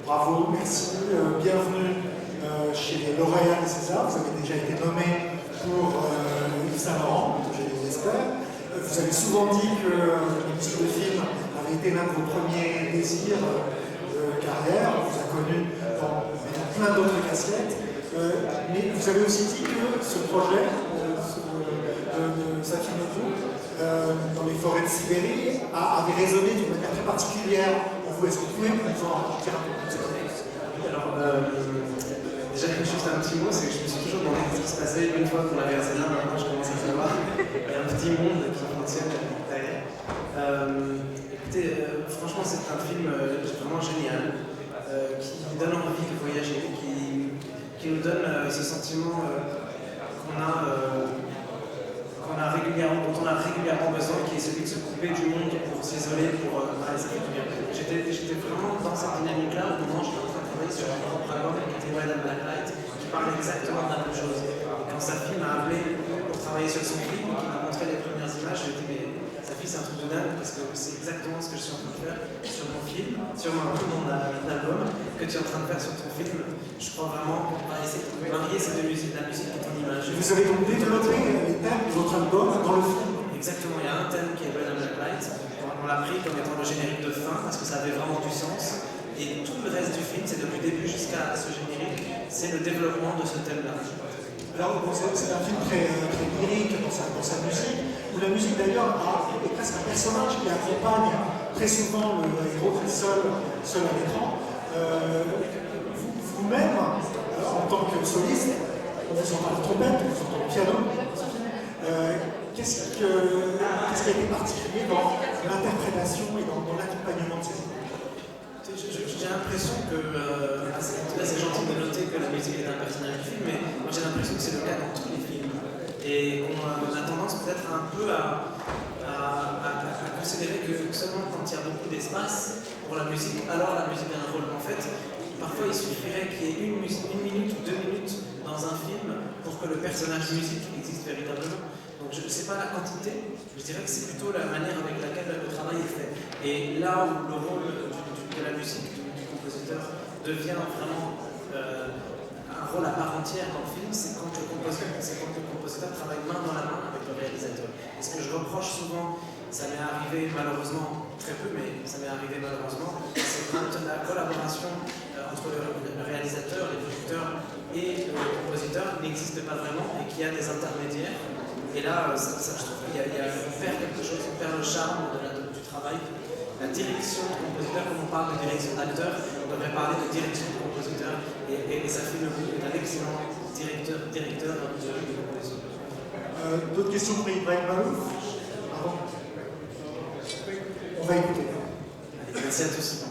Bravo, merci, bienvenue chez les lauréats des Césars. Vous avez déjà été nommé pour Yves Saint Laurent, je l'espère. Vous avez souvent dit que l'industrie de film avait été l'un de vos premiers désirs de carrière. On vous a connu dans plein d'autres casquettes. Mais vous avez aussi dit que ce projet, de Safin et vous, dans les forêts de Sibérie, avait résonné d'une manière très particulière. Est-ce que vous pouvez nous en dire un peu plus? Alors, déjà, juste un petit mot, c'est que je me suis toujours demandé ce qui se passait une fois qu'on avait un César. Maintenant, je commence à savoir. Il y a un petit monde qui fonctionne derrière. Écoutez, franchement, c'est un film vraiment génial, qui donne envie de voyager, qui nous donne ce sentiment dont on a régulièrement besoin, qui est celui de se couper du monde pour s'isoler, pour ça fait du bien. J'étais vraiment dans cette dynamique-là au moment où j'étais en train de travailler sur un propre album qui était Red and Black Light, qui parlait exactement de la même chose. Et quand Safi m'a appelé pour travailler sur son film, qui m'a montré les premières images, je lui ai dit mais Safi c'est un truc de dingue parce que c'est exactement ce que je suis en train de faire sur mon film, sur mon album, que tu es en train de faire sur ton film. Je crois vraiment qu'on va essayer de marier ces deux musiques, la musique et ton image. Vous avez donc développé les thèmes de votre album dans le film. Exactement, il y a un thème qui est Red and Black Light. On l'a pris comme étant le générique de fin parce que ça avait vraiment du sens. Et tout le reste du film, c'est depuis le début jusqu'à ce générique, c'est le développement de ce thème-là. Alors, c'est un film très lyrique dans sa musique, où la musique d'ailleurs est presque un personnage qui accompagne très souvent le héros qui est seul à l'écran. Vous-même, en tant que soliste, on vous entend la trompette, on vous entend le piano. Qu'est-ce qui a été particulier dans l'interprétation et dans l'accompagnement de ces images? J'ai l'impression que, c'est gentil de noter que la musique est un personnage du film, mais moi j'ai l'impression que c'est le cas dans tous les films. Et on a tendance peut-être un peu à considérer que seulement quand il y a beaucoup d'espace pour la musique, alors la musique a un rôle. En fait, parfois il suffirait qu'il y ait une minute ou 2 minutes dans un film pour que le personnage musique existe véritablement. Donc je ne sais pas la quantité, je dirais que c'est plutôt la manière avec laquelle le travail est fait. Et là où le rôle de la musique, du compositeur, devient vraiment un rôle à part entière dans le film, c'est quand le compositeur travaille main dans la main avec le réalisateur. Et ce que je reproche souvent, ça m'est arrivé malheureusement, très peu, mais ça m'est arrivé malheureusement, c'est quand la collaboration entre le réalisateur, les producteurs et le compositeur n'existe pas vraiment et qu'il y a des intermédiaires. Et là, je trouve qu'il y a faire quelque chose, on perd le charme du travail. La direction de compositeur, comme on parle de direction d'acteur, on devrait parler de direction de compositeur. Et ça fait le goût d'un excellent directeur de composition. D'autres questions pour Ibrahim Malouf? Pardon. On va écouter. Allez, merci à tous.